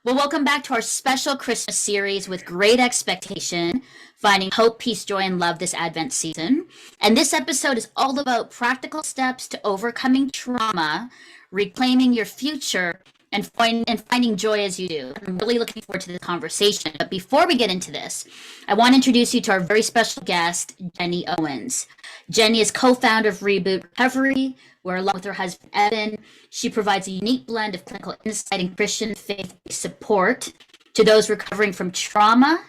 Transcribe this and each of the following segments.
Well, welcome back to our special Christmas series with great expectation, finding hope, peace, joy, and love this Advent season. And this episode is all about practical steps to overcoming trauma, reclaiming your future, and finding joy as you do. I'm really looking forward to this conversation. But before we get into this, I want to introduce you to our very special guest, Jenny Owens. Jenny is co-founder of Reboot Recovery, where along with her husband Evan, she provides a unique blend of clinical insight and Christian faith support to those recovering from trauma.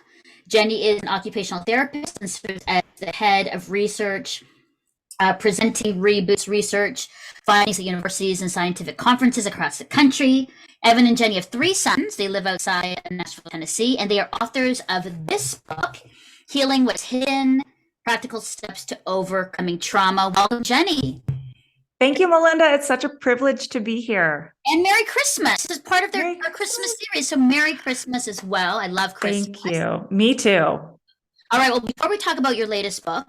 Jenny is an occupational therapist and serves as the head of research, presenting Reboot's research findings at universities and scientific conferences across the country. Evan and Jenny have three sons. They live outside of Nashville, Tennessee, and they are authors of this book, Healing What's Hidden, Practical Steps to Overcoming Trauma. Welcome, Jenny. Thank you, Melinda. It's such a privilege to be here. And Merry Christmas. This is part of their Christmas series. So Merry Christmas as well. I love Christmas. Thank you. Me too. All right. Well, before we talk about your latest book,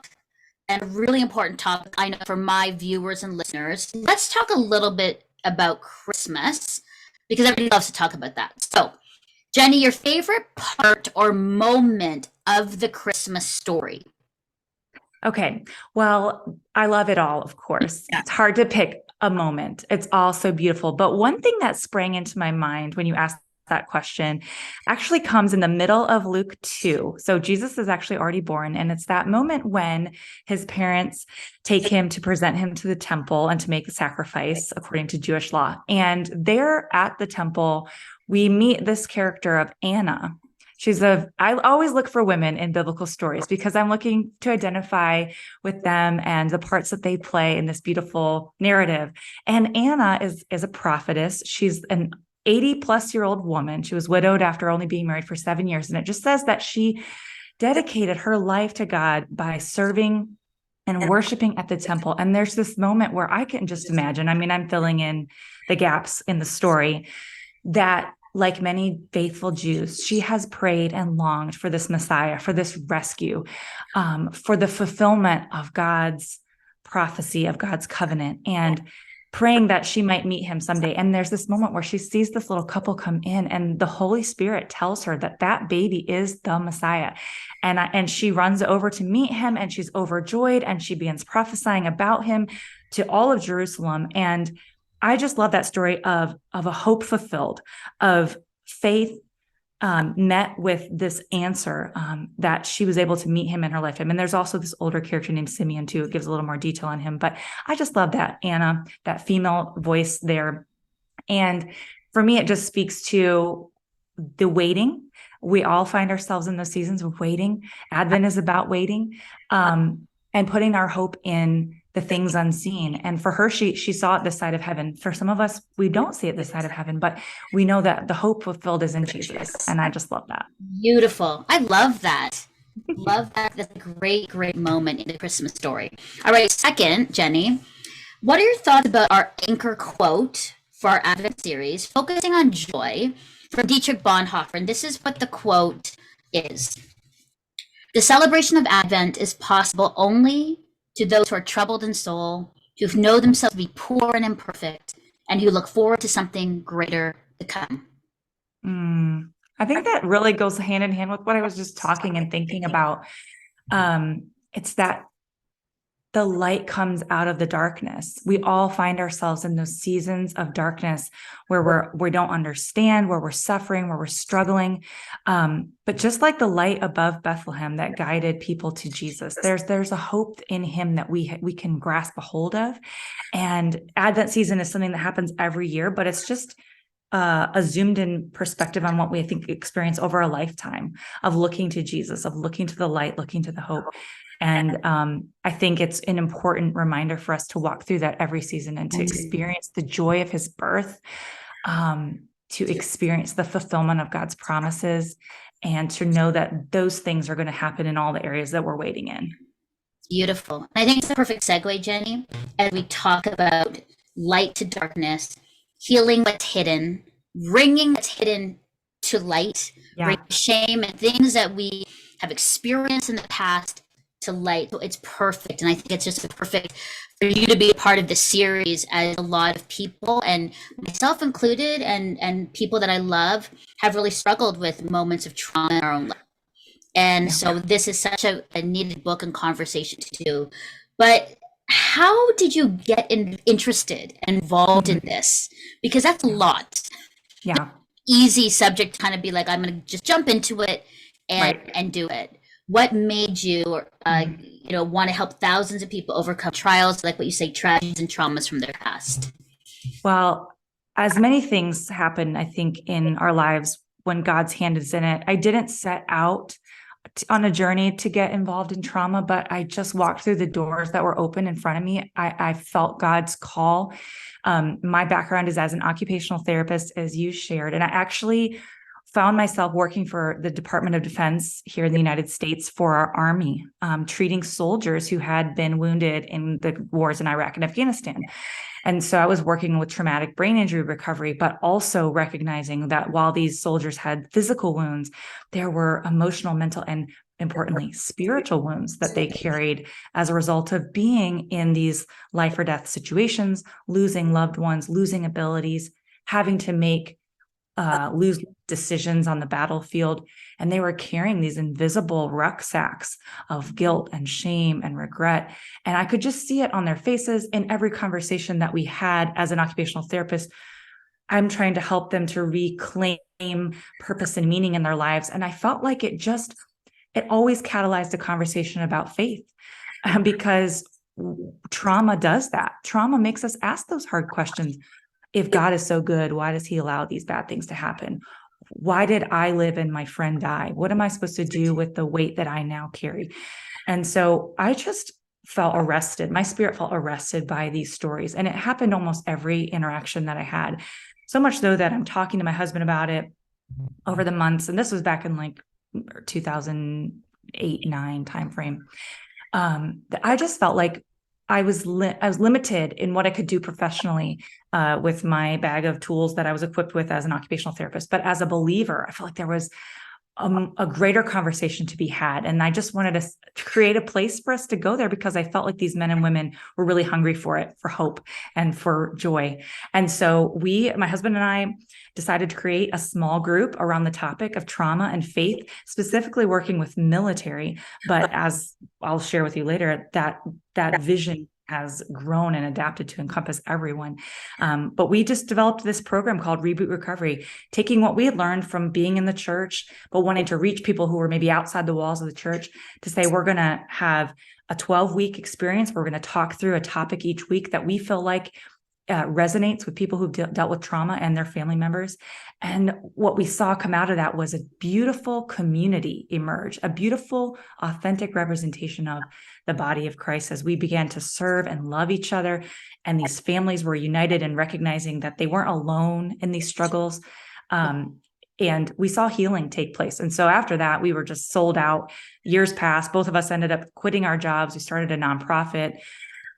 and a really important topic, I know, for my viewers and listeners, let's talk a little bit about Christmas, because everybody loves to talk about that. So, Jenny, your favorite part or moment of the Christmas story? Okay. Well, I love it all, of course. Yeah. It's hard to pick a moment. It's all so beautiful. But one thing that sprang into my mind when you asked that question actually comes in the middle of Luke 2. So Jesus is actually already born, and it's that moment when his parents take him to present him to the temple and to make a sacrifice according to Jewish law. And there at the temple, we meet this character of Anna. I always look for women in biblical stories because I'm looking to identify with them and the parts that they play in this beautiful narrative. And Anna is a prophetess. She's an 80-plus-year-old woman. She was widowed after only being married for 7 years. And it just says that she dedicated her life to God by serving and worshiping at the temple. And there's this moment where I can just imagine, I'm filling in the gaps in the story, that like many faithful Jews, she has prayed and longed for this Messiah, for this rescue, for the fulfillment of God's prophecy, of God's covenant, and praying that she might meet him someday. And there's this moment where she sees this little couple come in, and the Holy Spirit tells her that that baby is the Messiah. And she runs over to meet him, and she's overjoyed, and she begins prophesying about him to all of Jerusalem. And I just love that story of a hope fulfilled, of faith met with this answer, that she was able to meet him in her lifetime. And there's also this older character named Simeon too. It gives a little more detail on him, but I just love that Anna, that female voice there. And for me, it just speaks to the waiting. We all find ourselves in those seasons of waiting. Advent is about waiting, and putting our hope in the things unseen. And for her, she saw it this side of heaven. For some of us, we don't see it this side of heaven, but we know that the hope fulfilled is in Jesus. And I just love that. Beautiful. I love that. Love that. That's a great, great moment in the Christmas story. All right. Second, Jenny, what are your thoughts about our anchor quote for our Advent series, focusing on joy, from Dietrich Bonhoeffer? And this is what the quote is. The celebration of Advent is possible only to those who are troubled in soul, who know themselves to be poor and imperfect, and who look forward to something greater to come. I think that really goes hand in hand with what I was just talking and thinking about. It's that the light comes out of the darkness. We all find ourselves in those seasons of darkness where we don't understand, where we're suffering, where we're struggling. But just like the light above Bethlehem that guided people to Jesus, there's a hope in him that we can grasp a hold of. And Advent season is something that happens every year, but it's just a zoomed in perspective on what we, I think, experience over a lifetime of looking to Jesus, of looking to the light, looking to the hope. And I think it's an important reminder for us to walk through that every season and to experience the joy of his birth, to experience the fulfillment of God's promises, and to know that those things are going to happen in all the areas that we're waiting in. Beautiful. I think it's a perfect segue, Jenny, as we talk about light to darkness, healing what's hidden, bringing what's hidden to light, bringing shame and things that we have experienced in the past to light. So it's perfect. And I think it's just perfect for you to be a part of this series, as a lot of people, and myself included, and people that I love, have really struggled with moments of trauma in our own life. And so this is such a needed book and conversation to do. But how did you get interested and involved in this? Because that's a lot. Yeah. Easy subject to kind of be like, I'm going to just jump into it and Right. and do it. What made you, want to help thousands of people overcome trials, like what you say, tragedies and traumas from their past? Well, as many things happen, I think, in our lives when God's hand is in it, I didn't set out on a journey to get involved in trauma, but I just walked through the doors that were open in front of me. I felt God's call. My background is as an occupational therapist, as you shared, and I actually found myself working for the Department of Defense here in the United States for our Army, treating soldiers who had been wounded in the wars in Iraq and Afghanistan. And so I was working with traumatic brain injury recovery, but also recognizing that while these soldiers had physical wounds, there were emotional, mental, and importantly, spiritual wounds that they carried as a result of being in these life or death situations, losing loved ones, losing abilities, having to lose decisions on the battlefield. And they were carrying these invisible rucksacks of guilt and shame and regret. And I could just see it on their faces in every conversation that we had as an occupational therapist. I'm trying to help them to reclaim purpose and meaning in their lives. And I felt like it always catalyzed a conversation about faith, because trauma does that. Trauma makes us ask those hard questions. If God is so good, why does he allow these bad things to happen? Why did I live and my friend die? What am I supposed to do with the weight that I now carry? And so I just felt arrested. My spirit felt arrested by these stories. And it happened almost every interaction that I had. So much so that I'm talking to my husband about it over the months. And this was back in like 2008-9 timeframe. I just felt like I was limited in what I could do professionally with my bag of tools that I was equipped with as an occupational therapist. But as a believer, I felt like there was a greater conversation to be had. And I just wanted to create a place for us to go there, because I felt like these men and women were really hungry for it, for hope and for joy. And so my husband and I decided to create a small group around the topic of trauma and faith, specifically working with military. But as I'll share with you later, that vision has grown and adapted to encompass everyone. But we just developed this program called Reboot Recovery, taking what we had learned from being in the church, but wanting to reach people who were maybe outside the walls of the church, to say, we're going to have a 12-week experience. We're going to talk through a topic each week that we feel like resonates with people who've dealt with trauma and their family members. And what we saw come out of that was a beautiful community emerge, a beautiful, authentic representation of the body of Christ as we began to serve and love each other. And these families were united in recognizing that they weren't alone in these struggles. And we saw healing take place. And so after that, we were just sold out. Years passed. Both of us ended up quitting our jobs. We started a nonprofit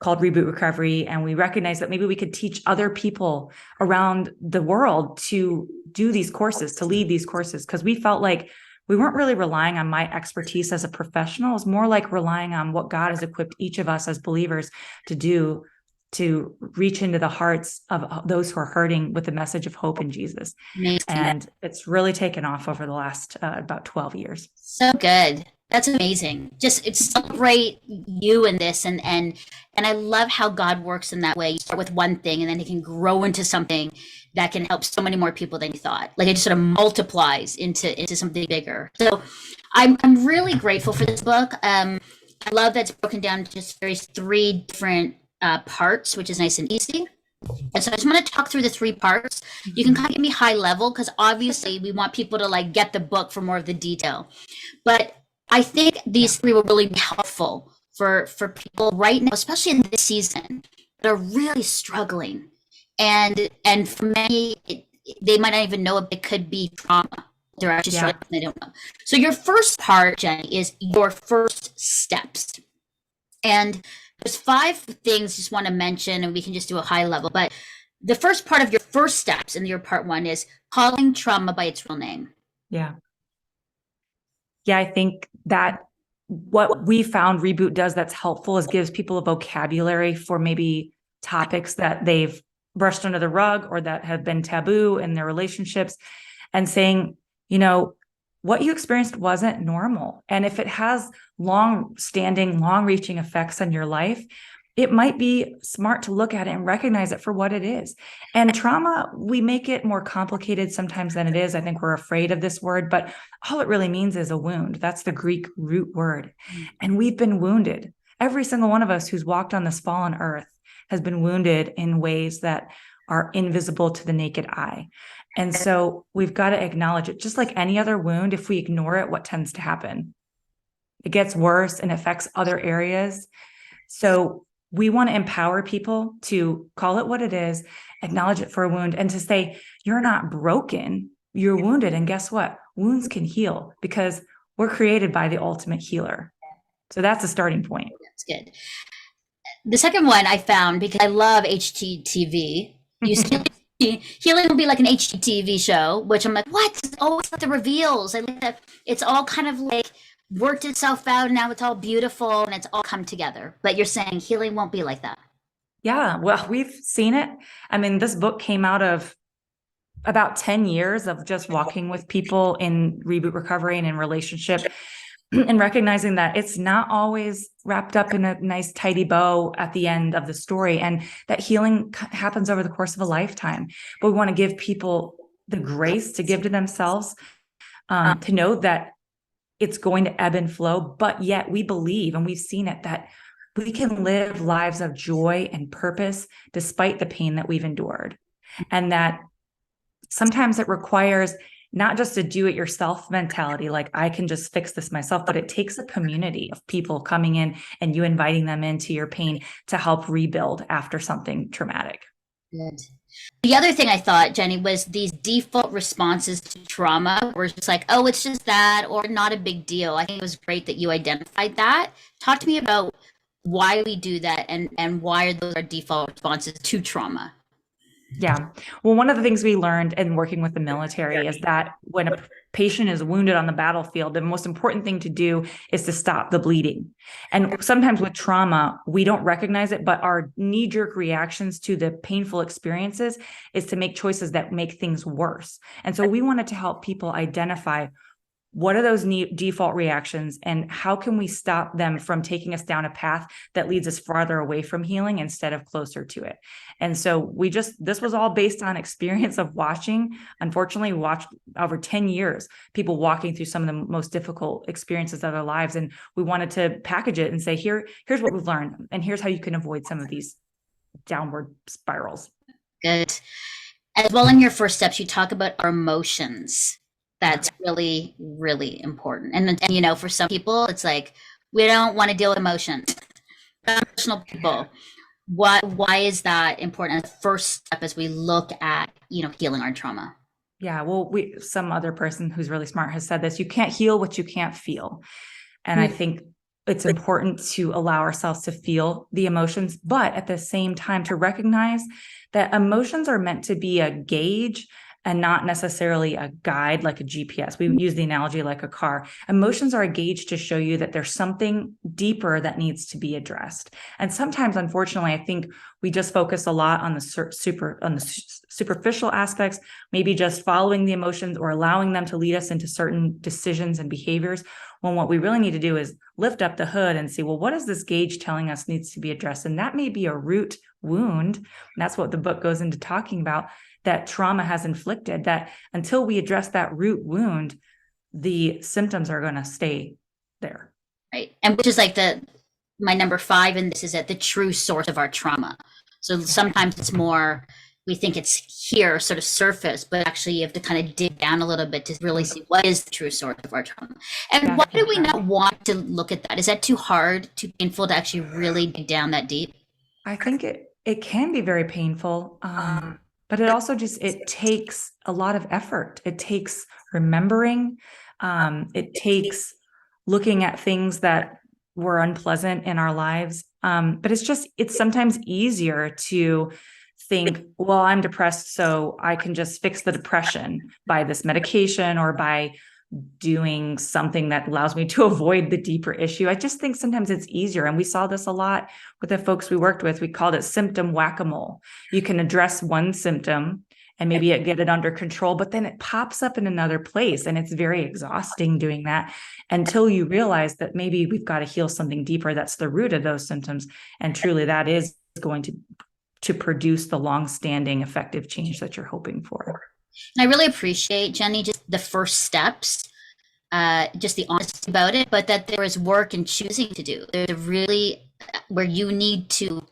called Reboot Recovery. And we recognized that maybe we could teach other people around the world to do these courses, to lead these courses, because we felt like we weren't really relying on my expertise as a professional. It was more like relying on what God has equipped each of us as believers to do, to reach into the hearts of those who are hurting with the message of hope in Jesus. Amazing. And it's really taken off over the last about 12 years. So good. That's amazing. Just celebrate you in this, and I love how God works in that way. You start with one thing and then it can grow into something that can help so many more people than you thought. Like it just sort of multiplies into something bigger. So I'm really grateful for this book. I love that it's broken down into just three different parts, which is nice and easy. And so I just want to talk through the three parts. You can kind of give me high level, because obviously we want people to like get the book for more of the detail. But I think these three will really be helpful for people right now, especially in this season, that are really struggling. And for many, they might not even know if it could be trauma. They're actually struggling, they don't know. So your first part, Jenny, is your first steps. And there's 5 things I just want to mention, and we can just do a high level. But the first part of your first steps in your part 1 is calling trauma by its real name. Yeah. Yeah, I think that what we found Reboot does that's helpful is gives people a vocabulary for maybe topics that they've brushed under the rug or that have been taboo in their relationships. and saying, what you experienced wasn't normal. And if it has long-standing, long-reaching effects on your life, it might be smart to look at it and recognize it for what it is. And trauma, we make it more complicated sometimes than it is. I think we're afraid of this word, but all it really means is a wound. That's the Greek root word. And we've been wounded. Every single one of us who's walked on this fallen earth has been wounded in ways that are invisible to the naked eye. And so we've got to acknowledge it. Just like any other wound, if we ignore it, what tends to happen? It gets worse and affects other areas. So we want to empower people to call it what it is, acknowledge it for a wound, and to say, you're not broken, you're wounded. And guess what? Wounds can heal because we're created by the ultimate healer. So that's a starting point. That's good. The second one I found, because I love HGTV, you see healing will be like an HGTV show, which I'm like, what? It's always like the reveals. I like that it's all kind of like worked itself out and now it's all beautiful and it's all come together. But you're saying healing won't be like that. Yeah, well, we've seen it. I mean, this book came out of about 10 years of just walking with people in reboot recovery and in relationship and recognizing that it's not always wrapped up in a nice tidy bow at the end of the story, and that healing happens over the course of a lifetime. But we want to give people the grace to give to themselves, to know that it's going to ebb and flow, but yet we believe, and we've seen it, that we can live lives of joy and purpose despite the pain that we've endured. And that sometimes it requires not just a do-it-yourself mentality, like I can just fix this myself, but it takes a community of people coming in and you inviting them into your pain to help rebuild after something traumatic. Good. The other thing I thought, Jenny, was these default responses to trauma were just like, oh, it's just that, or not a big deal. I think it was great that you identified that. Talk to me about why we do that and why those are default responses to trauma. Yeah. Well, one of the things we learned in working with the military is that when a patient is wounded on the battlefield, the most important thing to do is to stop the bleeding. And sometimes with trauma, we don't recognize it, but our knee-jerk reactions to the painful experiences is to make choices that make things worse. And so we wanted to help people identify what are those default reactions and how can we stop them from taking us down a path that leads us farther away from healing instead of closer to it. And so this was all based on experience of unfortunately, watched over 10 years, people walking through some of the most difficult experiences of their lives. And we wanted to package it and say, here's what we've learned. And here's how you can avoid some of these downward spirals. Good. As well, in your first steps, you talk about our emotions. That's really, really important. And for some people, it's like, we don't want to deal with emotions. Emotional people. Why is that important? The first step as we look at, healing our trauma. Yeah, well, some other person who's really smart has said this, you can't heal what you can't feel. And I think it's important to allow ourselves to feel the emotions, but at the same time to recognize that emotions are meant to be a gauge and not necessarily a guide like a GPS. We use the analogy like a car. Emotions are a gauge to show you that there's something deeper that needs to be addressed. And sometimes, unfortunately, I think we just focus a lot on the superficial aspects, maybe just following the emotions or allowing them to lead us into certain decisions and behaviors, when what we really need to do is lift up the hood and see, well, what is this gauge telling us needs to be addressed? And that may be a root wound. And that's what the book goes into talking about, that trauma has inflicted, that until we address that root wound, the symptoms are going to stay there. Right. And which is like my number 5 in this is at the true source of our trauma. So sometimes it's more, we think it's here, sort of surface, but actually you have to kind of dig down a little bit to really see what is the true source of our trauma. And why do we not want to look at that? Is that too hard, too painful to actually really dig down that deep? I think it can be very painful. But it also it takes a lot of effort. It takes remembering. It takes looking at things that were unpleasant in our lives. But it's sometimes easier to think, well, I'm depressed, so I can just fix the depression by this medication or by doing something that allows me to avoid the deeper issue. I just think sometimes it's easier. And we saw this a lot with the folks we worked with. We called it symptom whack-a-mole. You can address one symptom and maybe get it under control, but then it pops up in another place. And it's very exhausting doing that until you realize that maybe we've got to heal something deeper that's the root of those symptoms. And truly that is going to produce the long-standing effective change that you're hoping for. I really appreciate, Jenny, just the first steps, just the honesty about it, but that there is work in choosing to do. There's really where you need to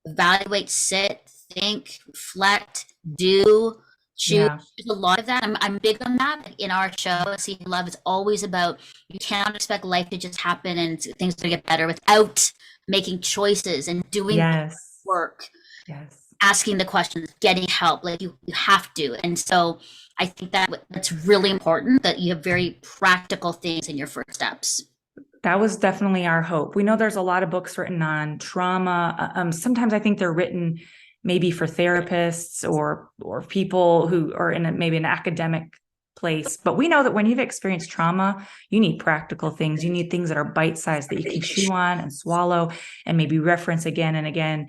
evaluate, sit, think, reflect, do, choose. Yeah. There's a lot of that. I'm big on that. In our show, See Love, it's always about you cannot expect life to just happen and things to get better without making choices and doing Yes. work. Yes. Asking the questions, getting help, like you have to. And so I think that that's really important that you have very practical things in your first steps. That was definitely our hope. We know there's a lot of books written on trauma. Sometimes I think they're written maybe for therapists or people who are in maybe an academic place. But we know that when you've experienced trauma, you need practical things. You need things that are bite-sized that you can chew on and swallow and maybe reference again and again,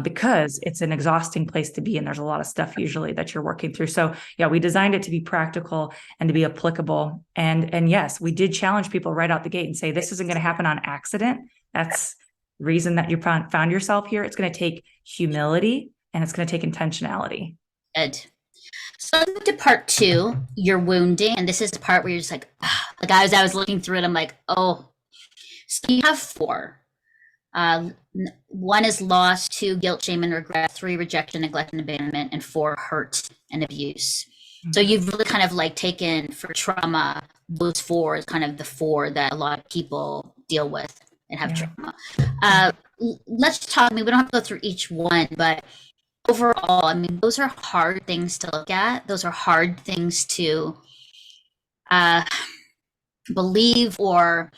because it's an exhausting place to be. And there's a lot of stuff usually that you're working through. So yeah, we designed it to be practical and to be applicable. And yes, we did challenge people right out the gate and say, this isn't going to happen on accident. That's the reason that you found yourself here. It's going to take humility and it's going to take intentionality. Good. So let's move to part 2, your wounding. And this is the part where you're just like as I was looking through it, I'm like, oh. So you have 4. 1 is loss, 2, guilt, shame, and regret, 3, rejection, neglect, and abandonment, and 4, hurt and abuse. Mm-hmm. So you've really kind of like taken for trauma, those 4 is kind of the 4 that a lot of people deal with and have trauma. Let's talk, I mean, we don't have to go through each one, but overall, I mean, those are hard things to look at. Those are hard things to believe or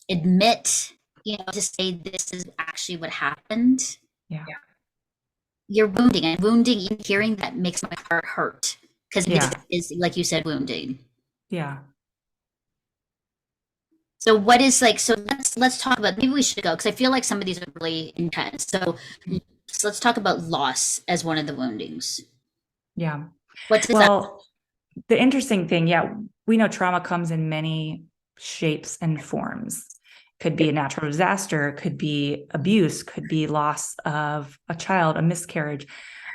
admit, to say this is actually what happened. Yeah. You're wounding, and wounding, hearing that makes my heart hurt because it is, like you said, wounding. Yeah. So what is so let's talk about, maybe we should go, because I feel like some of these are really intense. So let's talk about loss as one of the woundings. Yeah. What does that? The interesting thing, we know trauma comes in many shapes and forms. Could be a natural disaster, could be abuse, could be loss of a child, a miscarriage.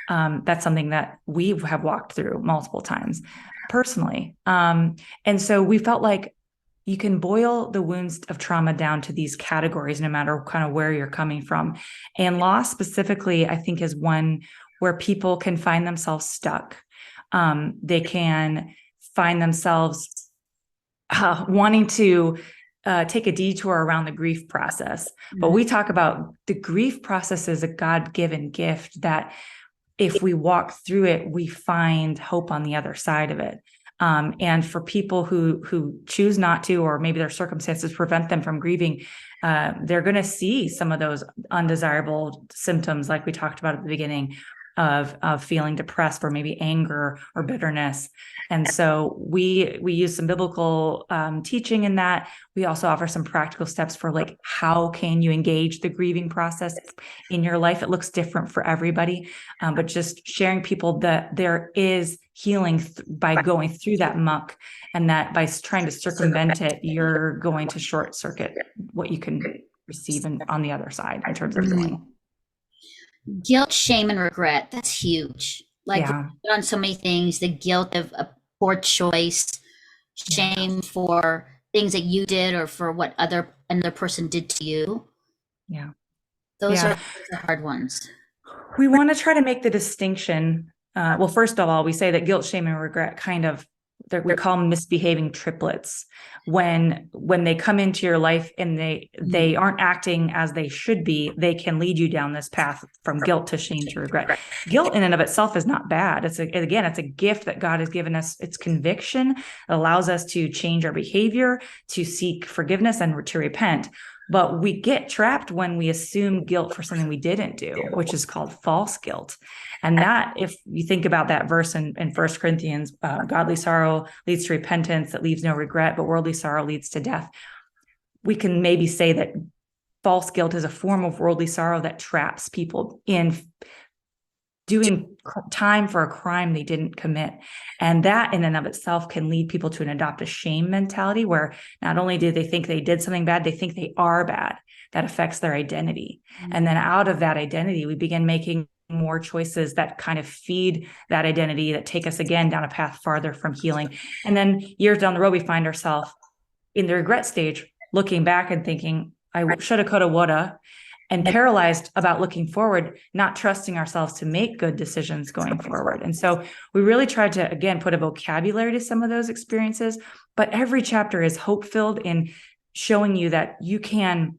That's something that we have walked through multiple times personally. And so we felt like you can boil the wounds of trauma down to these categories, no matter kind of where you're coming from. And loss specifically, I think, is one where people can find themselves stuck. They can find themselves wanting to take a detour around the grief process. But we talk about the grief process as a God-given gift that if we walk through it, we find hope on the other side of it. And for people who choose not to, or maybe their circumstances prevent them from grieving, they're going to see some of those undesirable symptoms, like we talked about at the beginning, of feeling depressed, or maybe anger or bitterness. And so we use some biblical teaching in that. We also offer some practical steps for how can you engage the grieving process in your life. It looks different for everybody, but just sharing people that there is healing by going through that muck, and that by trying to circumvent it, you're going to short circuit what you can receive on the other side in terms of healing. Guilt, shame, and regret. That's huge. On so many things, the guilt of a poor choice, shame for things that you did or for what another person did to you. Yeah. Those are hard ones. We want to try to make the distinction. Well, first of all, we say that guilt, shame, and regret we call them misbehaving triplets. When they come into your life and they aren't acting as they should be, they can lead you down this path from guilt to shame to regret. Guilt in and of itself is not bad. It's a gift that God has given us. It's conviction. It allows us to change our behavior, to seek forgiveness, and to repent. But we get trapped when we assume guilt for something we didn't do, which is called false guilt. And that, if you think about that verse in 1 Corinthians, godly sorrow leads to repentance that leaves no regret, but worldly sorrow leads to death. We can maybe say that false guilt is a form of worldly sorrow that traps people in doing time for a crime they didn't commit. And that in and of itself can lead people to adopt a shame mentality where not only do they think they did something bad, they think they are bad. That affects their identity. And then out of that identity, we begin making more choices that kind of feed that identity, that take us again down a path farther from healing. And then years down the road, we find ourselves in the regret stage, looking back and thinking, I shoulda, coulda, woulda, and paralyzed about looking forward, not trusting ourselves to make good decisions going forward. And so we really tried to, again, put a vocabulary to some of those experiences, but every chapter is hope-filled in showing you that you can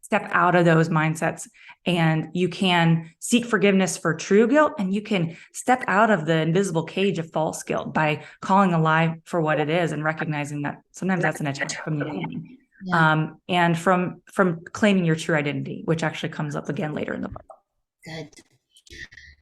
step out of those mindsets and you can seek forgiveness for true guilt, and you can step out of the invisible cage of false guilt by calling a lie for what it is and recognizing that sometimes that's an attack from the enemy. And from claiming your true identity, which actually comes up again later in the book. Good.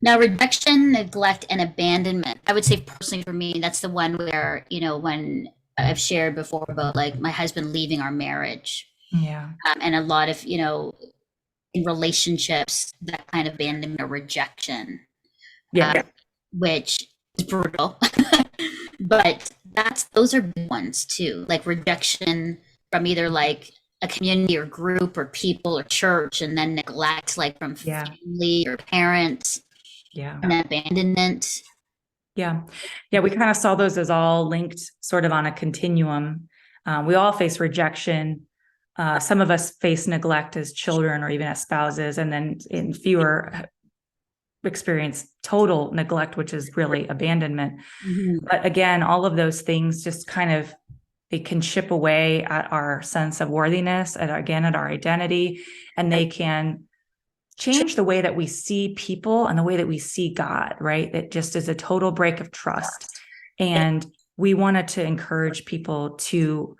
Now, rejection, neglect, and abandonment. I would say personally for me, that's the one where, when I've shared before about like my husband leaving our marriage. Yeah. And a lot of, in relationships, that kind of abandonment or rejection. Yeah. Which is brutal. But those are big ones too, like rejection from either like a community or group or people or church, and then neglect like from family or parents, and then abandonment. Yeah. We kind of saw those as all linked sort of on a continuum. We all face rejection. Some of us face neglect as children or even as spouses, and then in fewer experience total neglect, which is really abandonment. But again, all of those things just kind of, they can chip away at our sense of worthiness, at our identity, and they can change the way that we see people and the way that we see God, right? It just is a total break of trust. And we wanted to encourage people to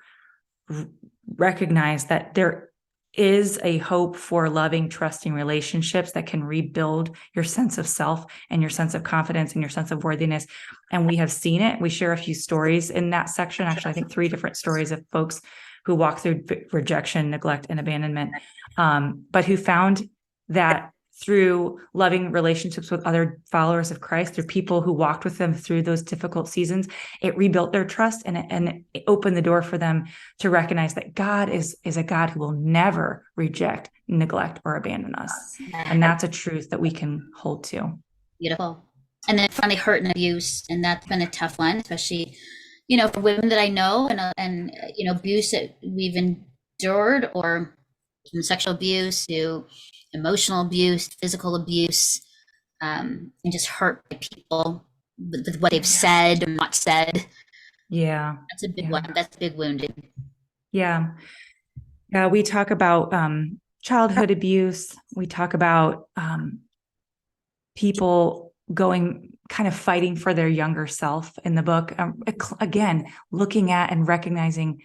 recognize that there is a hope for loving, trusting relationships that can rebuild your sense of self and your sense of confidence and your sense of worthiness. And we have seen it. We share a few stories in that section. Actually, I think 3 different stories of folks who walk through rejection, neglect, and abandonment, but who found that through loving relationships with other followers of Christ, through people who walked with them through those difficult seasons, it rebuilt their trust, and it opened the door for them to recognize that God is a God who will never reject, neglect, or abandon us. And that's a truth that we can hold to. Beautiful. And then finally, hurt and abuse. And that's been a tough one, especially, for women that I know, and abuse that we've endured, or from sexual abuse to emotional abuse, physical abuse, and just hurt by people with what they've said or not said. Yeah. That's a big one. That's big wounded. Yeah. We talk about childhood abuse. We talk about people kind of fighting for their younger self in the book. Again, looking at and recognizing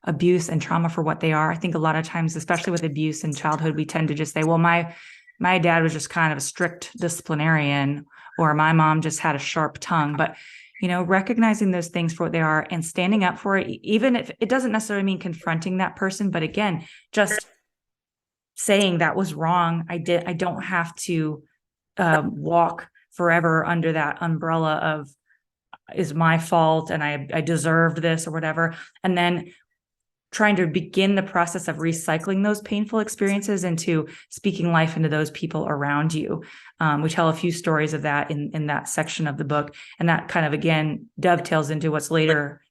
abuse and trauma for what they are. I think a lot of times, especially with abuse in childhood, we tend to just say, well, my dad was just kind of a strict disciplinarian, or my mom just had a sharp tongue. But, recognizing those things for what they are and standing up for it, even if it doesn't necessarily mean confronting that person, but again, just saying that was wrong. I don't have to walk forever under that umbrella of is my fault and I deserved this or whatever. And then trying to begin the process of recycling those painful experiences into speaking life into those people around you. We tell a few stories of that in that section of the book. And that kind of, again, dovetails into what's later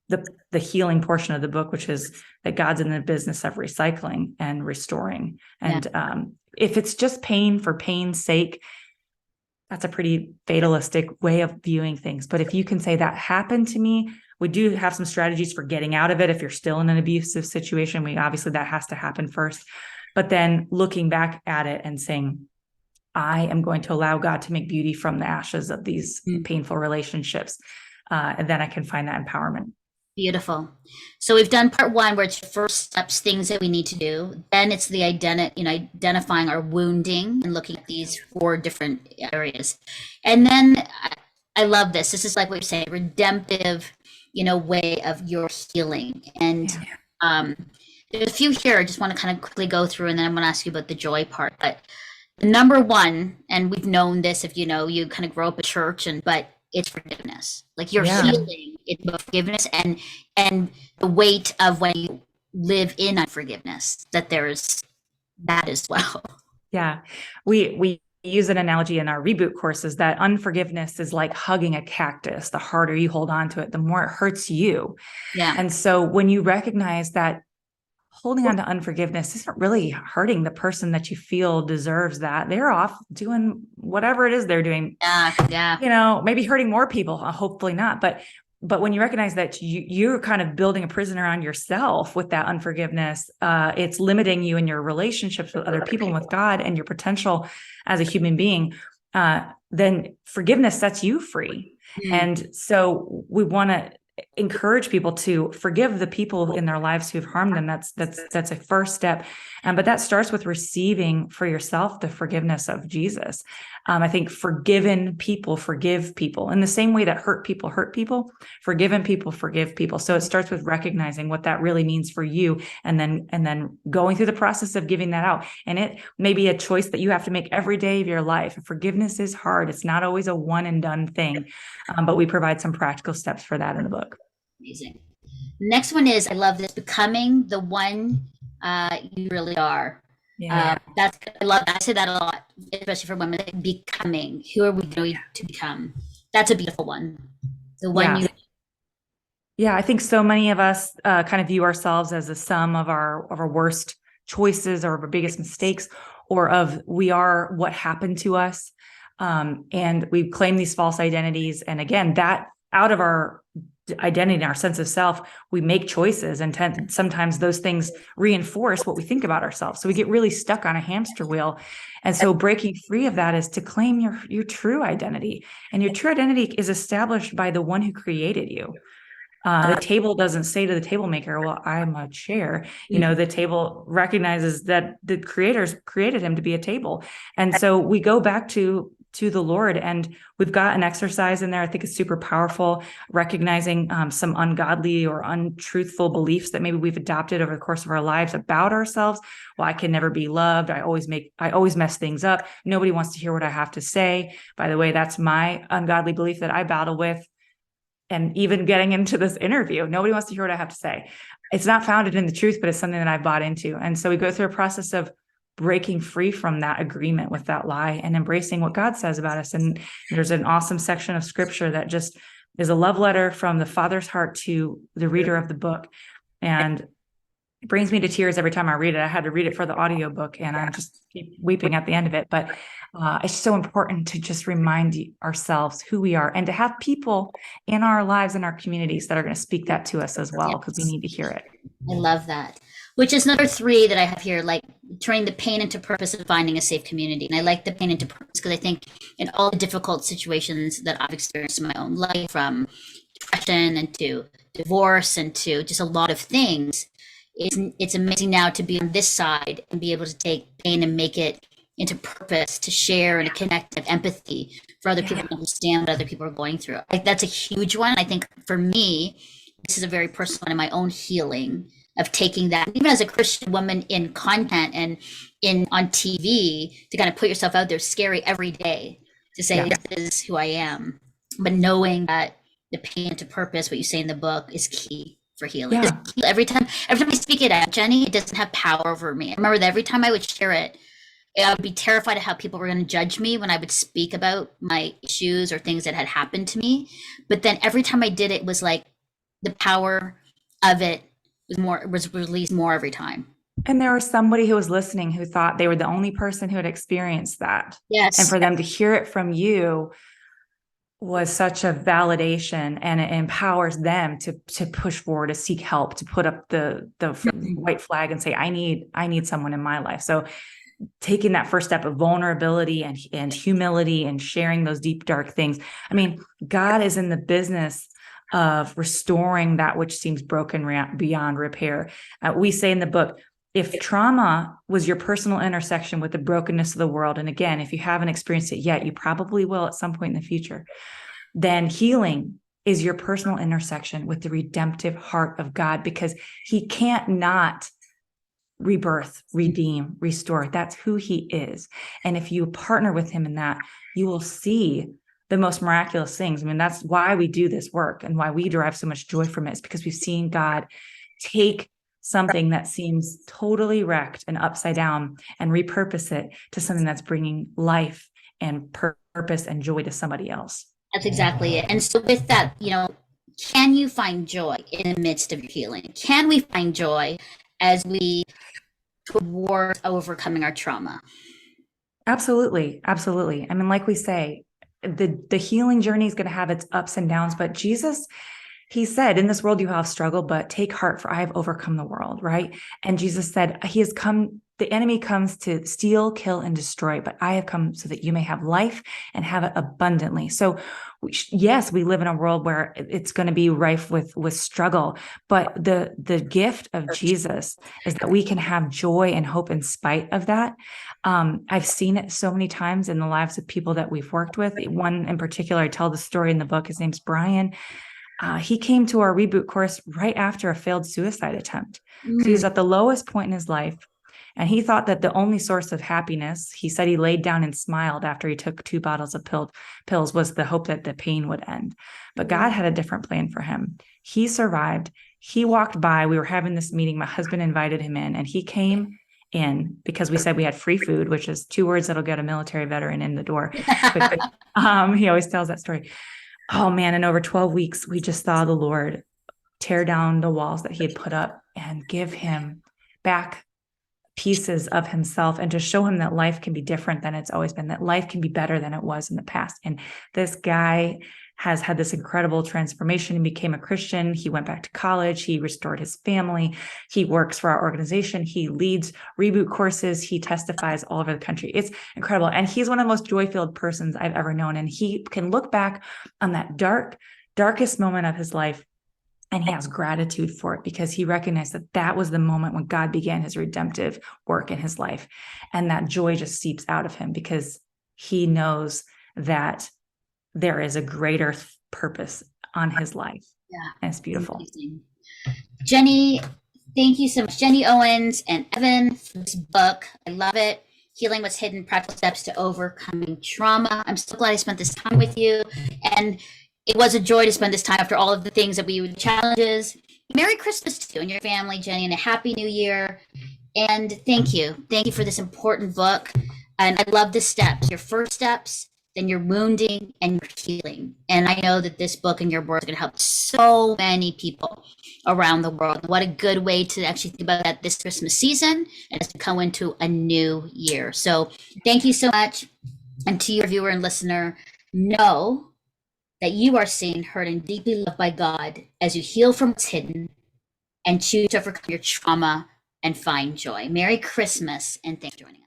the healing portion of the book, which is that God's in the business of recycling and restoring. And if it's just pain for pain's sake, that's a pretty fatalistic way of viewing things. But if you can say that happened to me, we do have some strategies for getting out of it. If you're still in an abusive situation, obviously that has to happen first. But then looking back at it and saying, I am going to allow God to make beauty from the ashes of these painful relationships. And then I can find that empowerment. Beautiful. So we've done part 1, where it's first steps, things that we need to do. Then it's the identifying our wounding and looking at these 4 different areas. And then I love this. This is like what you're saying, redemptive, way of your healing. And there's a few here I just want to kind of quickly go through, and then I'm going to ask you about the joy part. But Number one, and we've known this if you kind of grow up in church, but it's forgiveness. Like you're healing, it's about forgiveness and the weight of when you live in unforgiveness, that there's that as well. Yeah. We use an analogy in our reboot courses that unforgiveness is like hugging a cactus. The harder you hold on to it, the more it hurts you. Yeah. And so when you recognize that holding on to unforgiveness isn't really hurting the person that you feel deserves that, they're off doing whatever it is they're doing. Yeah. Maybe hurting more people, hopefully not. But when you recognize that you're kind of building a prison around yourself with that unforgiveness, it's limiting you in your relationships with other people and with God and your potential as a human being, then forgiveness sets you free. And so we want to encourage people to forgive the people in their lives who've harmed them. That's a first step. But that starts with receiving for yourself the forgiveness of Jesus. I think forgiven people forgive people in the same way that hurt people, forgiven people forgive people. So it starts with recognizing what that really means for you, and then going through the process of giving that out. And it may be a choice that you have to make every day of your life. Forgiveness is hard. It's not always a one and done thing, but we provide some practical steps for that in the book. Amazing. Next one is, I love this, becoming the one you really are. Yeah. I love that. I say that a lot, especially for women. Becoming, who are we going to become? That's a beautiful one. The one you. Yeah, I think so many of us kind of view ourselves as a sum of our worst choices or our biggest mistakes, or of we are what happened to us. And we claim these false identities. And again, that out of our identity, our sense of self, we make choices, and sometimes those things reinforce what we think about ourselves. So we get really stuck on a hamster wheel. And so breaking free of that is to claim your true identity. And your true identity is established by the one who created you. The table doesn't say to the table maker, well, I'm a chair. The table recognizes that the creators created him to be a table. And so we go back to the Lord, and we've got an exercise in there. I think it's super powerful, recognizing some ungodly or untruthful beliefs that maybe we've adopted over the course of our lives about ourselves. Well, I can never be loved. I always mess things up. Nobody wants to hear what I have to say. By the way, that's my ungodly belief that I battle with. And even getting into this interview, nobody wants to hear what I have to say. It's not founded in the truth, but it's something that I've bought into. And so we go through a process of breaking free from that agreement with that lie and embracing what God says about us. And there's an awesome section of scripture that just is a love letter from the Father's heart to the reader of the book. And it brings me to tears every time I read it. I had to read it for the audiobook, and I just keep weeping at the end of it. But it's so important to just remind ourselves who we are, and to have people in our lives, in our communities, that are going to speak that to us as well, because we need to hear it. I love that. Which is number 3 that I have here, like turning the pain into purpose and finding a safe community. And I like the pain into purpose because I think in all the difficult situations that I've experienced in my own life, from depression and to divorce and to just a lot of things, it's amazing now to be on this side and be able to take pain and make it into purpose, to share and to connect, have empathy for other people, to understand what other people are going through. That's a huge one. I think for me, this is a very personal one in my own healing of taking that, even as a Christian woman in content and on TV, to kind of put yourself out there, scary every day, to say this is who I am, but knowing that the pain to purpose, what you say in the book, is key for healing. Every time I speak it out, Jenny, it doesn't have power over me. I remember that every time I would share it, I would be terrified of how people were going to judge me when I would speak about my issues or things that had happened to me. But then every time I did it was like the power of it was released more every time. And there was somebody who was listening who thought they were the only person who had experienced that. Yes. And for them to hear it from you was such a validation, and it empowers them to push forward, to seek help, to put up the white flag and say, I need someone in my life. So taking that first step of vulnerability and humility and sharing those deep, dark things. I mean, God is in the business of restoring that which seems broken beyond repair. We say in the book, if trauma was your personal intersection with the brokenness of the world, and again, if you haven't experienced it yet, you probably will at some point in the future, then healing is your personal intersection with the redemptive heart of God, because he can't not rebirth, redeem, restore. That's who he is. And if you partner with him in that, you will see the most miraculous things. I mean, that's why we do this work and why we derive so much joy from it, is because we've seen God take something that seems totally wrecked and upside down and repurpose it to something that's bringing life and purpose and joy to somebody else. That's exactly it. And so with that, can you find joy in the midst of your healing? Can we find joy as we toward overcoming our trauma? Absolutely. Absolutely. I mean, like we say, the healing journey is going to have its ups and downs, but Jesus, he said, in this world you have struggle, but take heart, for I have overcome the world, right? And Jesus said, the enemy comes to steal, kill, and destroy, but I have come so that you may have life and have it abundantly. So yes, we live in a world where it's going to be rife with struggle, but the gift of Jesus is that we can have joy and hope in spite of that. I've seen it so many times in the lives of people that we've worked with. One in particular, I tell the story in the book. His name's Brian. He came to our reboot course right after a failed suicide attempt. So he was at the lowest point in his life. And he thought that the only source of happiness, he said he laid down and smiled after he took 2 bottles of pills, was the hope that the pain would end. But God had a different plan for him. He survived. He walked by. We were having this meeting. My husband invited him in, and he came in because we said we had free food, which is 2 words that'll get a military veteran in the door. He always tells that story. Oh man, in over 12 weeks, we just saw the Lord tear down the walls that he had put up and give him back pieces of himself, and to show him that life can be different than it's always been, that life can be better than it was in the past. And this guy has had this incredible transformation and became a Christian. He went back to college. He restored his family. He works for our organization. He leads reboot courses. He testifies all over the country. It's incredible. And he's one of the most joy-filled persons I've ever known. And he can look back on that darkest moment of his life, and he has gratitude for it because he recognized that that was the moment when God began his redemptive work in his life. And that joy just seeps out of him because he knows that there is a greater purpose on his life. Yeah. And it's beautiful. Amazing. Jenny, thank you so much. Jenny Owens and Evan for this book. I love it. Healing What's Hidden, Practical Steps to Overcoming Trauma. I'm so glad I spent this time with you. And it was a joy to spend this time after all of the things that we challenges. Merry Christmas to you and your family, Jenny, and a Happy New Year. And thank you. Thank you for this important book. And I love the steps, your first steps, then your wounding and your healing. And I know that this book and your work is going to help so many people around the world. What a good way to actually think about that this Christmas season and as to come into a new year. So thank you so much. And to your viewer and listener, know that you are seen, heard, and deeply loved by God as you heal from what's hidden and choose to overcome your trauma and find joy. Merry Christmas, and thanks for joining us.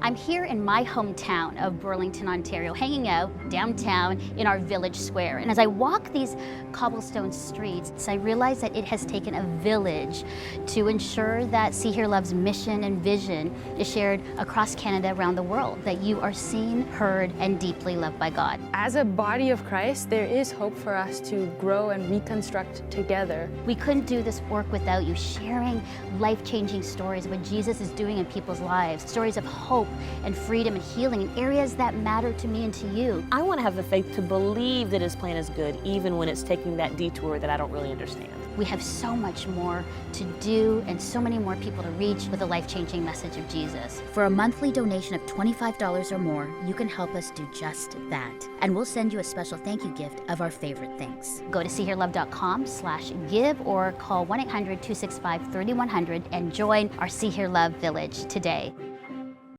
I'm here in my hometown of Burlington, Ontario, hanging out downtown in our village square. And as I walk these cobblestone streets, I realize that it has taken a village to ensure that See Here Love's mission and vision is shared across Canada, around the world, that you are seen, heard, and deeply loved by God. As a body of Christ, there is hope for us to grow and reconstruct together. We couldn't do this work without you sharing life-changing stories of what Jesus is doing in people's lives, stories of hope and freedom and healing in areas that matter to me and to you. I want to have the faith to believe that his plan is good, even when it's taking that detour that I don't really understand. We have so much more to do and so many more people to reach with the life-changing message of Jesus. For a monthly donation of $25 or more, you can help us do just that. And we'll send you a special thank you gift of our favorite things. Go to seeherelove.com/give or call 1-800-265-3100 and join our See Here Love Village today.